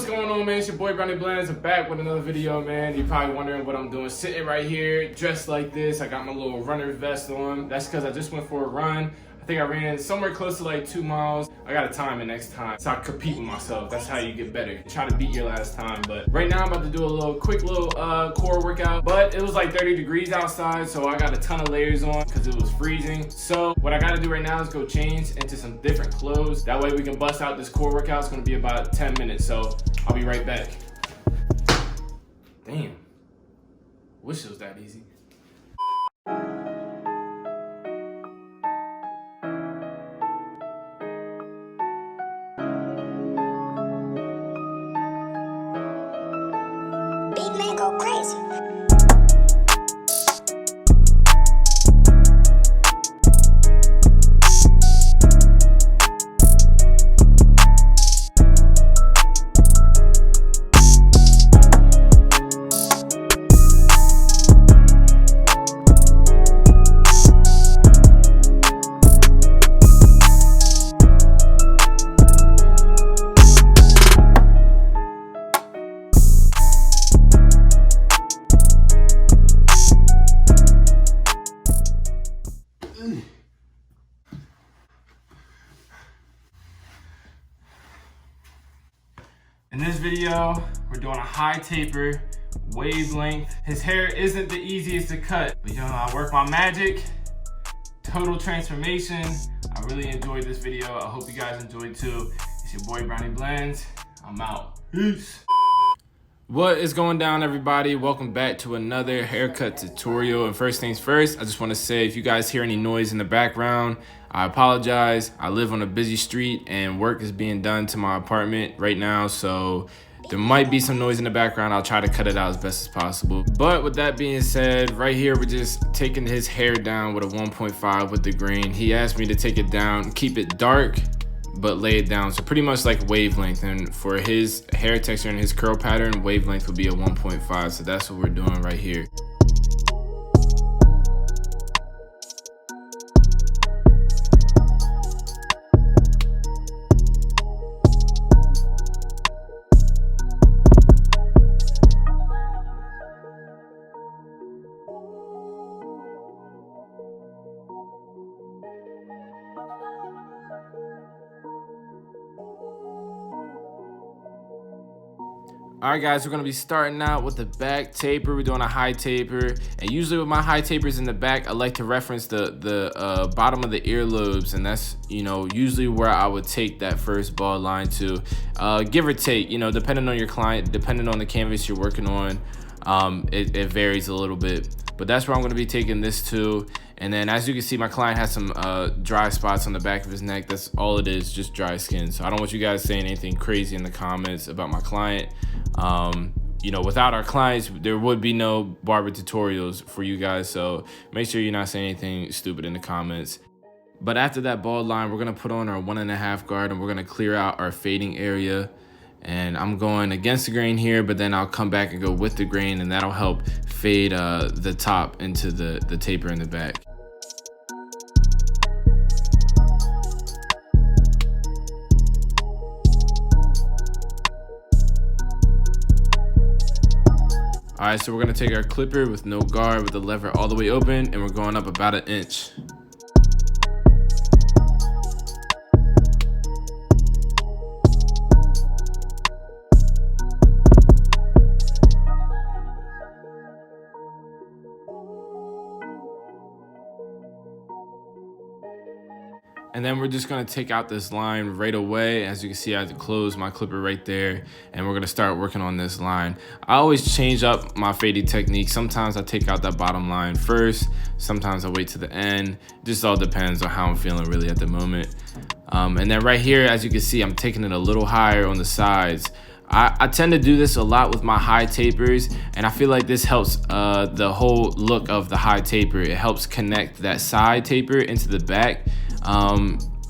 going on, man? It's your boy Brownie Blands. I'm back with another video, man. You're probably wondering what I'm doing. Sitting right here, dressed like this. I got my little runner vest on. That's because I just went for a run. I think I ran somewhere close to like 2 miles. I gotta time it next time so I compete with myself. That's how you get better. Try to beat your last time. But right now I'm about to do a quick little core workout. But it was like 30 degrees outside, so I got a ton of layers on because it was freezing. So what I gotta do right now is go change into some different clothes. That way we can bust out this core workout. It's gonna be about 10 minutes, so I'll be right back. Damn. Wish it was that easy. Go crazy. In this video, we're doing a high taper, wavelength. His hair isn't the easiest to cut, but you know, I work my magic, total transformation. I really enjoyed this video. I hope you guys enjoyed too. It's your boy Brownie Blends. I'm out. Peace. What is going down, everybody? Welcome back to another haircut tutorial. And first things first, I just want to say if you guys hear any noise in the background, I apologize. I live on a busy street and work is being done to my apartment right now, so there might be some noise in the background. I'll try to cut it out as best as possible. But with that being said, right here we're just taking his hair down with a 1.5 with the grain. He asked me to take it down, keep it dark, but lay it down. So pretty much like wavelength. And for his hair texture and his curl pattern, wavelength would be a 1.5. So that's what we're doing right here. All right, guys, we're gonna be starting out with the back taper. We're doing a high taper, and usually with my high tapers in the back, I like to reference the bottom of the earlobes, and that's, you know, usually where I would take that first bald line to, give or take, you know, depending on your client, depending on the canvas you're working on, it varies a little bit. But that's where I'm gonna be taking this to. And then as you can see, my client has some dry spots on the back of his neck. That's all it is, just dry skin. So I don't want you guys saying anything crazy in the comments about my client. You know, without our clients, there would be no barber tutorials for you guys. So make sure you're not saying anything stupid in the comments. But after that bald line, we're gonna put on our 1.5 guard and we're gonna clear out our fading area. And I'm going against the grain here, but then I'll come back and go with the grain, and that'll help fade the top into the taper in the back. All right, so we're gonna take our clipper with no guard with the lever all the way open, and we're going up about 1 inch. And then we're just gonna take out this line right away. As you can see, I had to close my clipper right there, and we're gonna start working on this line. I always change up my fading technique. Sometimes I take out that bottom line first, sometimes I wait to the end. It just all depends on how I'm feeling really at the moment. And then right here, as you can see, I'm taking it a little higher on the sides. I tend to do this a lot with my high tapers, and I feel like this helps the whole look of the high taper. It helps connect that side taper into the back.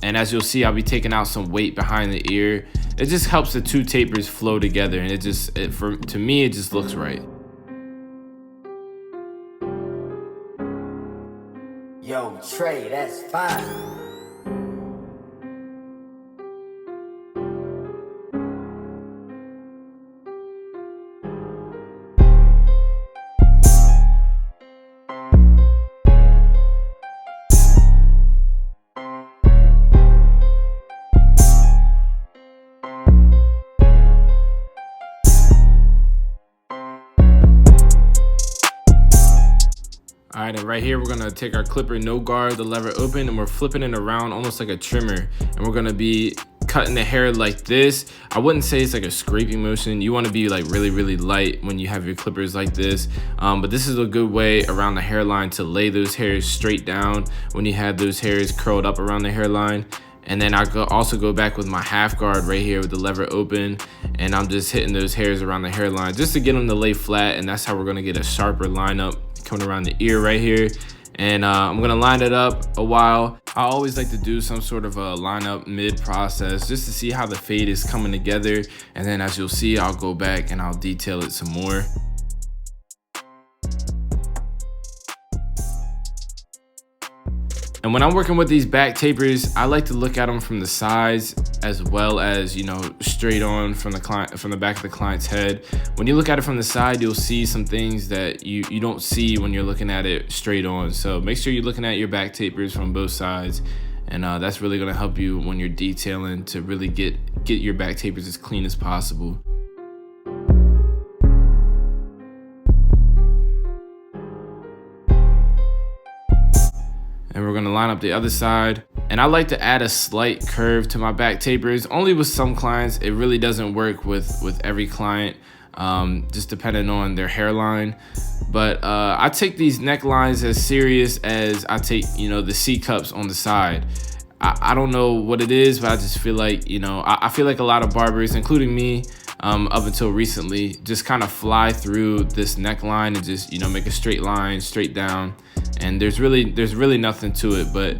And as you'll see, I'll be taking out some weight behind the ear. It just helps the two tapers flow together, and to me, it just looks right. Yo, Trey, that's fine. All right, and right here, we're gonna take our clipper, no guard, the lever open, and we're flipping it around almost like a trimmer. And we're gonna be cutting the hair like this. I wouldn't say it's like a scraping motion. You wanna be like really, really light when you have your clippers like this. But this is a good way around the hairline to lay those hairs straight down when you have those hairs curled up around the hairline. And then I also go back with my half guard right here with the lever open, and I'm just hitting those hairs around the hairline just to get them to lay flat, and that's how we're gonna get a sharper lineup coming around the ear right here. And I'm gonna line it up a while. I always like to do some sort of a lineup mid-process just to see how the fade is coming together, and then as you'll see, I'll go back and I'll detail it some more. And when I'm working with these back tapers, I like to look at them from the sides as well as, you know, straight on from the back of the client's head. When you look at it from the side, you'll see some things that you don't see when you're looking at it straight on. So make sure you're looking at your back tapers from both sides. And that's really gonna help you when you're detailing to really get your back tapers as clean as possible. And we're gonna line up the other side. And I like to add a slight curve to my back tapers, only with some clients. It really doesn't work with every client, just depending on their hairline. But I take these necklines as serious as I take, you know, the C cups on the side. I don't know what it is, but I just feel like, you know, I feel like a lot of barbers, including me, up until recently, just kind of fly through this neckline and just, you know, make a straight line straight down. And there's really nothing to it. But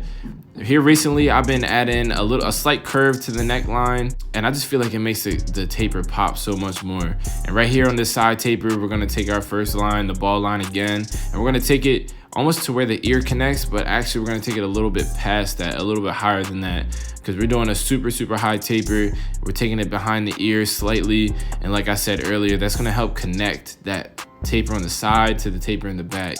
here recently, I've been adding a slight curve to the neckline, and I just feel like it makes the taper pop so much more. And right here on this side taper, we're gonna take our first line, the ball line again, and we're gonna take it almost to where the ear connects, but actually we're gonna take it a little bit past that, a little bit higher than that, because we're doing a super high taper. We're taking it behind the ear slightly, and like I said earlier, that's gonna help connect that taper on the side to the taper in the back.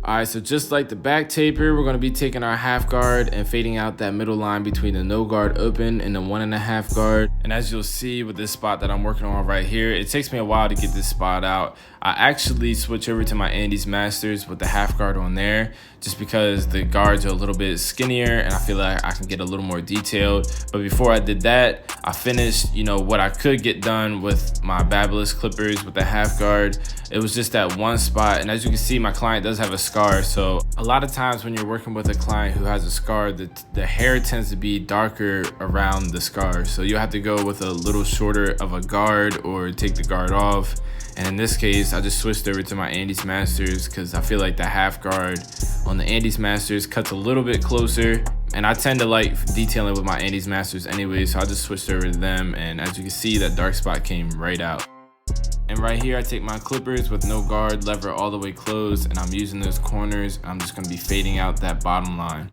All right, so just like the back taper, we're gonna be taking our half guard and fading out that middle line between the no guard open and the 1.5 guard. And as you'll see with this spot that I'm working on right here, it takes me a while to get this spot out. I actually switch over to my Andes Masters with the half guard on there, just because the guards are a little bit skinnier and I feel like I can get a little more detailed. But before I did that, I finished, you know, what I could get done with my Babyliss clippers with the half guard. It was just that one spot, and as you can see, my client does have a scar. So a lot of times when you're working with a client who has a scar, the hair tends to be darker around the scar. So you'll have to go with a little shorter of a guard or take the guard off. And in this case, I just switched over to my Andes Masters because I feel like the half guard on the Andes Masters cuts a little bit closer. And I tend to like detailing with my Andes Masters anyway, so I just switched over to them. And as you can see, that dark spot came right out. And right here, I take my clippers with no guard, lever all the way closed, and I'm using those corners. I'm just gonna be fading out that bottom line.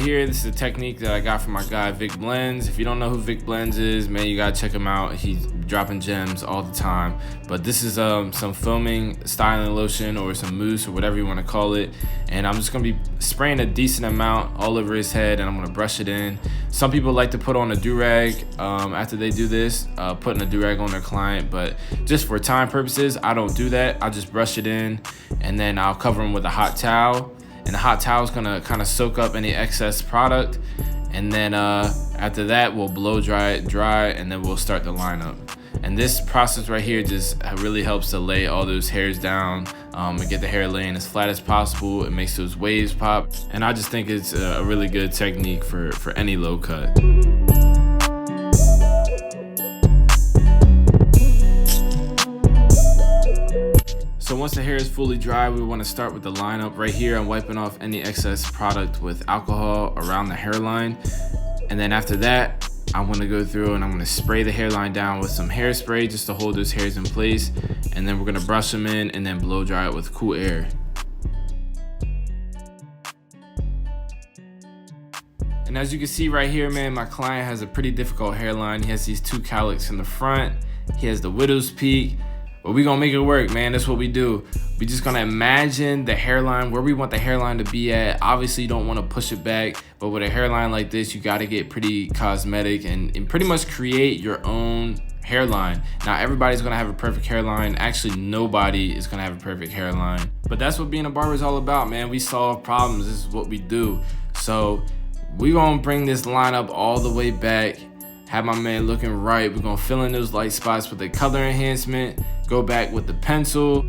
here, this is a technique that I got from my guy Vic Blends. If you don't know who Vic Blends is, man, you gotta check him out. He's dropping gems all the time. But this is some foaming styling lotion or some mousse or whatever you want to call it, and I'm just gonna be spraying a decent amount all over his head, and I'm gonna brush it in. Some people like to put on a do-rag after they do this, putting a do-rag on their client, but just for time purposes, I don't do that. I just brush it in, and then I'll cover them with a hot towel, and the hot towel is gonna kind of soak up any excess product, and then after that we'll blow dry it dry, and then we'll start the lineup. And this process right here just really helps to lay all those hairs down and get the hair laying as flat as possible. It makes those waves pop, and I just think it's a really good technique for any low cut. So once the hair is fully dry, we want to start with the lineup. Right here, I'm wiping off any excess product with alcohol around the hairline. And then after that, I'm going to go through and I'm going to spray the hairline down with some hairspray just to hold those hairs in place. And then we're going to brush them in and then blow dry it with cool air. And as you can see right here, man, my client has a pretty difficult hairline. He has these two cowlicks in the front. He has the widow's peak. But we gonna make it work, man. That's what we do. We just gonna imagine the hairline, where we want the hairline to be at. Obviously, you don't wanna push it back, but with a hairline like this, you gotta get pretty cosmetic and pretty much create your own hairline. Now, everybody's gonna have a perfect hairline. Actually, nobody is gonna have a perfect hairline. But that's what being a barber is all about, man. We solve problems. This is what we do. So we gonna bring this lineup all the way back. Have my man looking right. We're gonna fill in those light spots with the color enhancement. Go back with the pencil.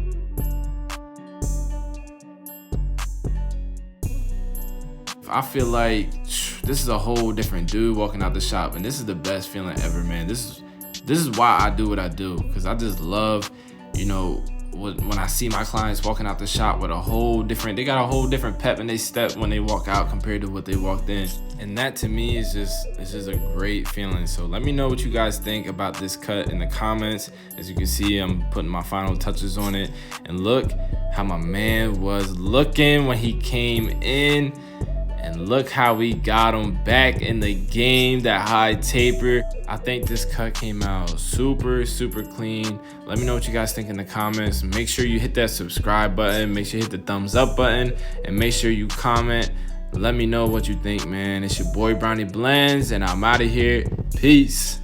I feel like this is a whole different dude walking out the shop, and this is the best feeling ever, man. This is why I do what I do, because I just love, you know, when I see my clients walking out the shop with they got a whole different pep in their step when they walk out compared to what they walked in. And that to me is just a great feeling. So let me know what you guys think about this cut in the comments. As you can see, I'm putting my final touches on it. And look how my man was looking when he came in. And look how we got him back in the game, that high taper. I think this cut came out super clean. Let me know what you guys think in the comments. Make sure you hit that subscribe button. Make sure you hit the thumbs up button. And make sure you comment. Let me know what you think, man. It's your boy Brownie Blends, and I'm out of here. Peace.